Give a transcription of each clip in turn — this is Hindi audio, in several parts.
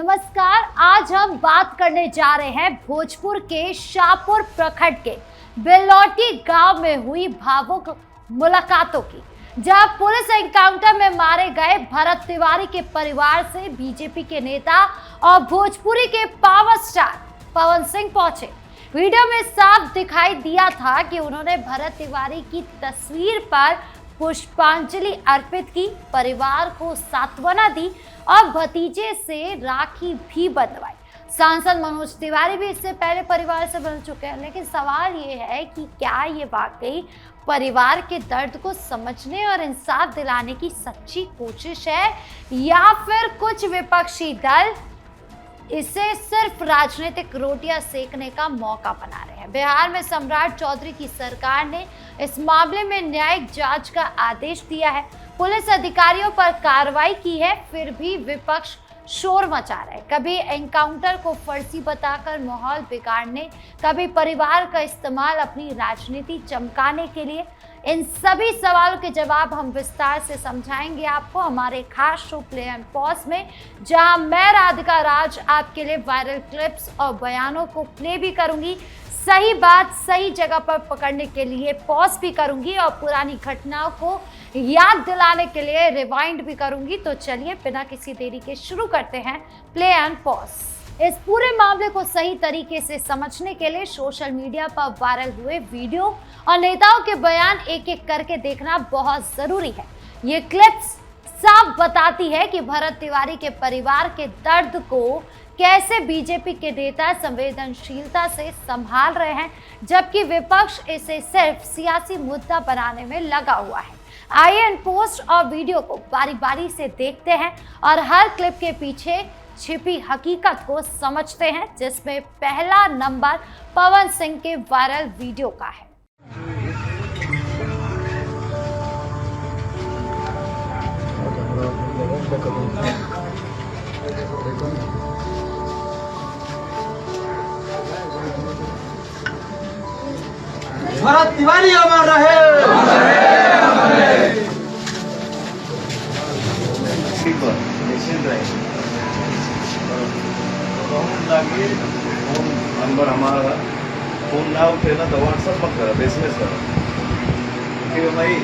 नमस्कार, आज हम बात करने जा रहे हैं भोजपुर के शाहपुर प्रखंड के बेलौटी गांव में हुई भावुक मुलाकातों की, जहां पुलिस एनकाउंटर में मारे गए भरत तिवारी के परिवार से बीजेपी के नेता और भोजपुरी के पावर स्टार पवन सिंह पहुंचे। वीडियो में साफ दिखाई दिया था कि उन्होंने भरत तिवारी की तस्वीर पर पुष्पांजलि अर्पित की, परिवार को सांत्वना दी और भतीजे से राखी भी बंधवाई। सांसद मनोज तिवारी भी इससे पहले परिवार से मिल चुके हैं, लेकिन सवाल ये है कि क्या ये वाकई परिवार के दर्द को समझने और इंसाफ दिलाने की सच्ची कोशिश है, या फिर कुछ विपक्षी दल इसे सिर्फ राजनीतिक रोटियां सेकने का मौका बना रहे हैं। बिहार में सम्राट चौधरी की सरकार ने इस मामले में न्यायिक जांच का आदेश दिया है, पुलिस अधिकारियों पर कार्रवाई की है, फिर भी विपक्ष शोर मचा रहा है। कभी एनकाउंटर को फर्जी बताकर माहौल बिगाड़ने, कभी परिवार का इस्तेमाल अपनी राजनीति चमकाने के लिए। इन सभी सवालों के जवाब हम विस्तार से समझाएंगे आपको हमारे खास शो प्ले एंड पॉज में, जहां मैं राधिका राज आपके लिए वायरल क्लिप्स और बयानों को प्ले भी करूंगी, सही बात सही जगह पर पकड़ने के लिए पॉज भी करूंगी और पुरानी घटनाओं को याद दिलाने के लिए रिवाइंड भी करूंगी। तो चलिए बिना किसी देरी के शुरू करते हैं प्ले एंड पॉज। इस पूरे मामले को सही तरीके से समझने के लिए सोशल मीडिया पर वायरल हुए वीडियो और नेताओं के बयान एक एक करके देखना बहुत जरूरी है। ये क्लिप्स साफ बताती है कि भरत तिवारी के परिवार के दर्द को कैसे बीजेपी के नेता संवेदनशीलता से संभाल रहे हैं, जबकि विपक्ष इसे सिर्फ सियासी मुद्दा बनाने में लगा हुआ है। आइए इन पोस्ट और वीडियो को बारी बारी से देखते हैं और हर क्लिप के पीछे छिपी हकीकत को समझते हैं, जिसमें पहला नंबर पवन सिंह के वायरल वीडियो का है। भरत तिवारी अमर रहे। फोन नंबर हमारा, फोन ना उठे ना तो व्हाट्सएप मत करो, एसएमएस करो, ठीक है भाई।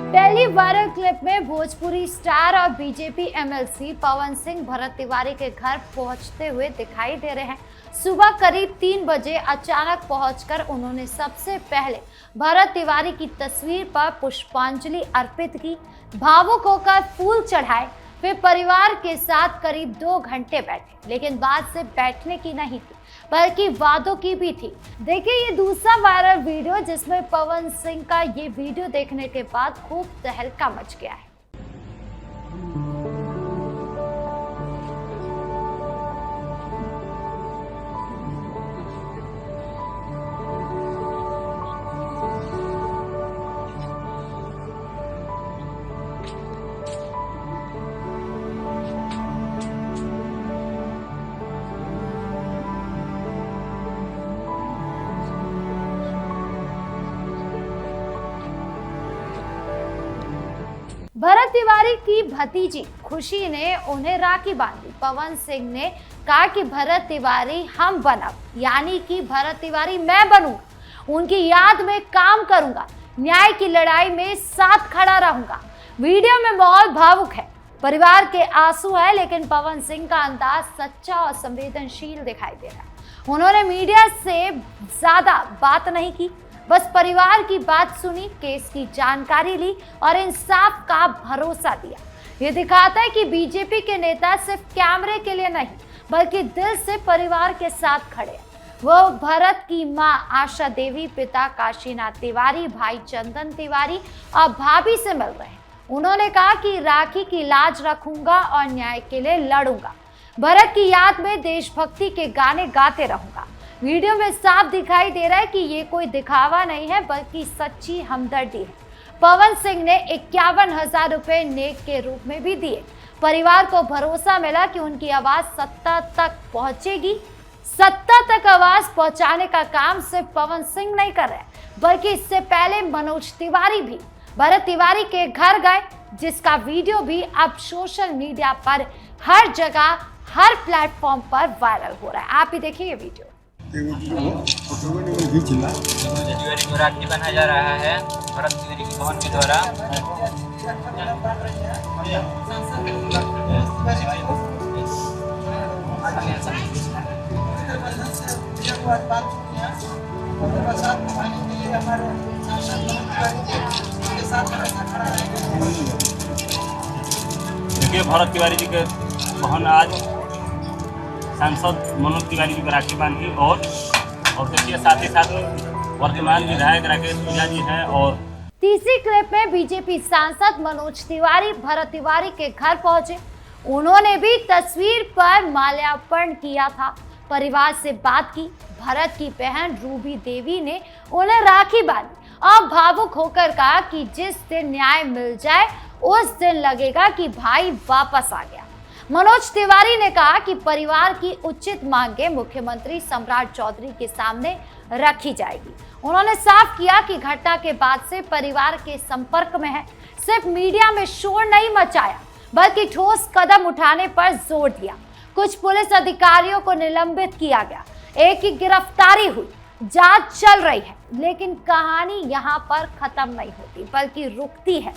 पहली वायरल क्लिप में भोजपुरी स्टार और बीजेपी एमएलसी पवन सिंह भरत तिवारी के घर पहुंचते हुए दिखाई दे रहे हैं। सुबह करीब 3 बजे अचानक पहुंचकर उन्होंने सबसे पहले भरत तिवारी की तस्वीर पर पुष्पांजलि अर्पित की, भावुक होकर फूल चढ़ाए, फिर परिवार के साथ करीब 2 घंटे बैठे। लेकिन बात सिर्फ बैठने की नहीं थी, बल्कि वादों की भी थी। देखिए ये दूसरा वायरल वीडियो, जिसमें पवन सिंह का ये वीडियो देखने के बाद खूब तहलका मच गया है। भरत तिवारी की भतीजी खुशी ने उन्हें राखी बांधी। पवन सिंह ने कहा कि भरत तिवारी हम बनब, यानी कि भरत तिवारी मैं बनूंगा, उनकी याद में काम करूंगा, न्याय की लड़ाई में साथ खड़ा रहूंगा। वीडियो में माहौल भावुक है, परिवार के आंसू है, लेकिन पवन सिंह का अंदाज सच्चा और संवेदनशील दिखाई दे रहा है। उन्होंने मीडिया से ज्यादा बात नहीं की, बस परिवार की बात सुनी, केस की जानकारी ली और इंसाफ का भरोसा दिया। ये दिखाता है कि बीजेपी के नेता सिर्फ कैमरे के लिए नहीं, बल्कि दिल से परिवार के साथ खड़े हैं। वो भरत की मां आशा देवी, पिता काशीनाथ तिवारी, भाई चंदन तिवारी और भाभी से मिल रहे हैं। उन्होंने कहा कि राखी की लाज रखूंगा और न्याय के लिए लड़ूंगा। भरत की याद में देशभक्ति के गाने गाते रहूंगा। वीडियो में साफ दिखाई दे रहा है कि ये कोई दिखावा नहीं है, बल्कि सच्ची हमदर्दी है। पवन सिंह ने 51,000 रुपए नेक के रूप में भी दिए। परिवार को भरोसा मिला कि उनकी आवाज सत्ता तक पहुंचेगी। सत्ता तक आवाज पहुंचाने का काम सिर्फ पवन सिंह नहीं कर रहे, बल्कि इससे पहले मनोज तिवारी भी भरत तिवारी के घर गए, जिसका वीडियो भी अब सोशल मीडिया पर हर जगह हर प्लेटफॉर्म पर वायरल हो रहा है। आप ही देखिए ये वीडियो। तिवारी को राखी बना जा रहा है भरत तिवारी के भवन के द्वारा। देखिए भरत तिवारी जी के बहन आज सांसद मनोज तिवारी जी को राखी बांधी और देखिए साथ ही साथ वर्तमान विधायक राकेश पूजा जी हैं। और तीसरी क्लिप में बीजेपी सांसद मनोज तिवारी भरत तिवारी के घर पहुंचे। उन्होंने भी तस्वीर पर माल्यार्पण किया था, परिवार से बात की। भरत की बहन रूबी देवी ने उन्हें राखी बांधी और भावुक होकर कहा कि जिस दिन न्याय मिल जाए उस दिन लगेगा कि भाई वापस आ गया। मनोज तिवारी ने कहा कि परिवार की उचित मांगे मुख्यमंत्री सम्राट चौधरी के सामने रखी जाएगी। उन्होंने साफ किया कि घटना के बाद से परिवार के संपर्क में है, सिर्फ मीडिया में शोर नहीं मचाया बल्कि ठोस कदम उठाने पर जोर दिया। कुछ पुलिस अधिकारियों को निलंबित किया गया, एक की गिरफ्तारी हुई, जांच चल रही है। लेकिन कहानी यहाँ पर खत्म नहीं होती बल्कि रुकती है।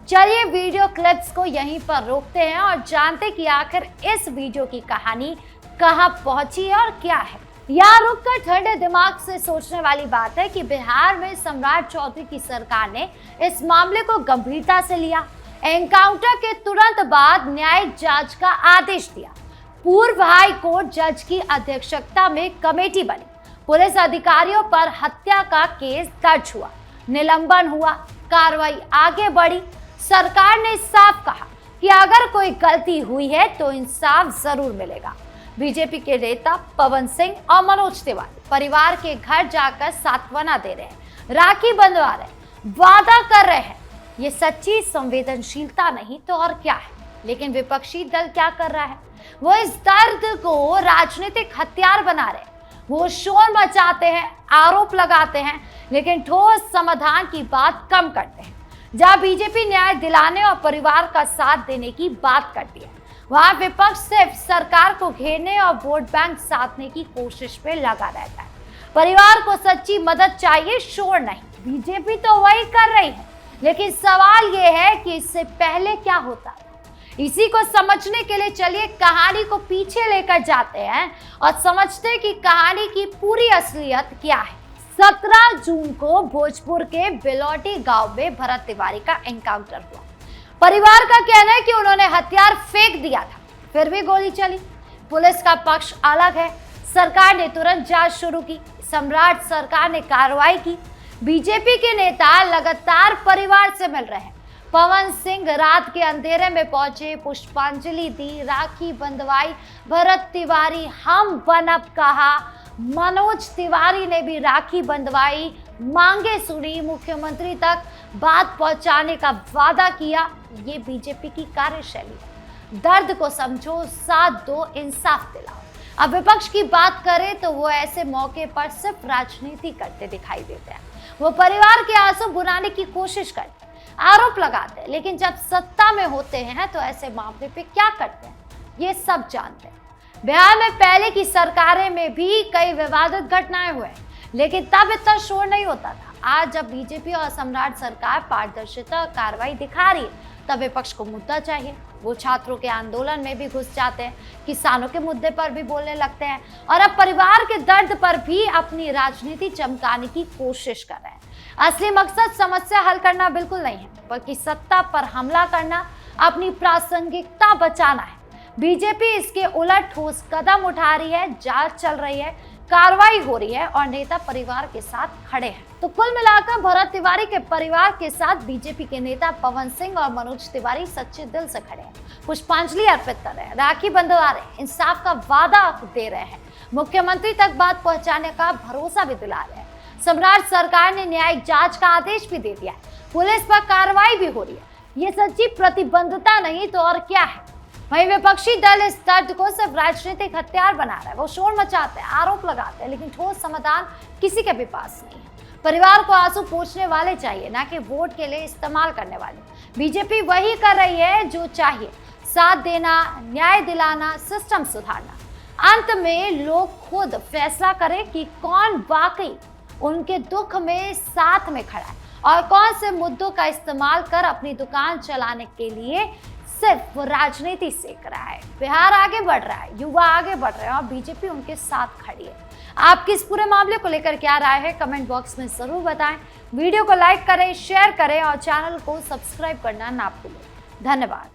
चलिए वीडियो क्लिप्स को यहीं पर रोकते हैं और जानते कि आखिर इस वीडियो की कहानी कहां पहुंची है और क्या है। यहाँ रुककर ठंडे दिमाग से सोचने वाली बात है कि बिहार में सम्राट चौधरी की सरकार ने इस मामले को गंभीरता से लिया। एनकाउंटर के तुरंत बाद न्यायिक जांच का आदेश दिया। पूर्व हाई कोर्ट जज की अध्यक्षता में कमेटी बनी। पुलिस अधिकारियों पर हत्या का केस दर्ज हुआ, निलंबन हुआ, कार्रवाई आगे बढ़ी। सरकार ने साफ कहा कि अगर कोई गलती हुई है तो इंसाफ जरूर मिलेगा। बीजेपी के नेता पवन सिंह और मनोज तिवारी परिवार के घर जाकर सांत्वना दे रहे हैं, राखी बंधवा रहे हैं, वादा कर रहे हैं। ये सच्ची संवेदनशीलता नहीं तो और क्या है। लेकिन विपक्षी दल क्या कर रहा है? वो इस दर्द को राजनीतिक हथियार बना रहे हैं। वो शोर मचाते हैं, आरोप लगाते हैं, लेकिन ठोस समाधान की बात कम करते हैं। जहां बीजेपी न्याय दिलाने और परिवार का साथ देने की बात करती है, वहां विपक्ष सिर्फ सरकार को घेरने और वोट बैंक साधने की कोशिश में लगा रहता है। परिवार को सच्ची मदद चाहिए, शोर नहीं। बीजेपी तो वही कर रही है, लेकिन सवाल ये है कि इससे पहले क्या होता था। इसी को समझने के लिए चलिए कहानी को पीछे लेकर जाते हैं और समझते हैं कि कहानी की पूरी असलियत क्या है। 17 जून को भोजपुर के बिलौटी गांव में भरत तिवारी का एनकाउंटर हुआ। परिवार का कहना है कि उन्होंने हथियार फेंक दिया था, फिर भी गोली चली। पुलिस का पक्ष अलग है। सरकार ने तुरंत जांच शुरू की, सम्राट सरकार ने कार्रवाई की। बीजेपी के नेता लगातार परिवार से मिल रहे हैं। पवन सिंह रात के अंधेरे में पहुंचे, पुष्पांजलि दी, राखी बंधवाई। भरत तिवारी हम बनब कहा। मनोज तिवारी ने भी राखी बंधवाई, मांगे सुनी, मुख्यमंत्री तक बात पहुंचाने का वादा किया। ये बीजेपी की कार्यशैली है। दर्द को समझो, साथ दो, इंसाफ दिलाओ। अब विपक्ष की बात करें तो वो ऐसे मौके पर सिर्फ राजनीति करते दिखाई देते हैं। वो परिवार के आंसू बुनाने की कोशिश करते हैं, आरोप लगाते हैं, लेकिन जब सत्ता में होते हैं तो ऐसे मामले पे क्या करते हैं ये सब जानते हैं। बिहार में पहले की सरकारें में भी कई विवादित घटनाएं हुए, लेकिन तब इतना शोर नहीं होता था। आज जब बीजेपी और सम्राट सरकार पारदर्शिता और कार्रवाई दिखा रही है, तब विपक्ष को मुद्दा चाहिए। वो छात्रों के आंदोलन में भी घुस जाते हैं, किसानों के मुद्दे पर भी बोलने लगते हैं और अब परिवार के दर्द पर भी अपनी राजनीति चमकाने की कोशिश कर रहे हैं। असली मकसद समस्या हल करना बिल्कुल नहीं है, बल्कि सत्ता पर हमला करना, अपनी प्रासंगिकता बचाना है। बीजेपी इसके उलट ठोस कदम उठा रही है, जांच चल रही है, कार्रवाई हो रही है और नेता परिवार के साथ खड़े हैं। तो कुल मिलाकर भरत तिवारी के परिवार के साथ बीजेपी के नेता पवन सिंह और मनोज तिवारी सच्चे दिल से खड़े हैं, पुष्पांजलि अर्पित कर रहे हैं, राखी बंधवा रहे हैं, इंसाफ का वादा दे रहे हैं, मुख्यमंत्री तक बात पहुंचाने का भरोसा भी दिला रहे हैं। सम्राट सरकार ने न्यायिक जांच का आदेश भी दे दिया है, पुलिस पर कार्रवाई भी हो रही है। ये सच्ची प्रतिबद्धता नहीं तो और क्या है। वहीं विपक्षी दल इस दर्द को सिर्फ राजनीतिक हथियार बना रहा है। वो शोर मचाते हैं, आरोप लगाते हैं, लेकिन ठोस समाधान किसी के भी पास नहीं है। परिवार को आंसू पोंछने वाले चाहिए, ना कि वोट के लिए इस्तेमाल करने वाले। बीजेपी वही कर रही है जो चाहिए, साथ देना, न्याय दिलाना, सिस्टम सुधारना। अंत में लोग खुद फैसला करें कि कौन वाकई उनके दुख में साथ में खड़ा है और कौन से मुद्दों का इस्तेमाल कर अपनी दुकान चलाने के लिए सिर्फ राजनीति सीख रहा है। बिहार आगे बढ़ रहा है, युवा आगे बढ़ रहे हैं और बीजेपी उनके साथ खड़ी है। आपकी इस पूरे मामले को लेकर क्या राय है, कमेंट बॉक्स में जरूर बताएं। वीडियो को लाइक करें, शेयर करें और चैनल को सब्सक्राइब करना ना भूलें। धन्यवाद।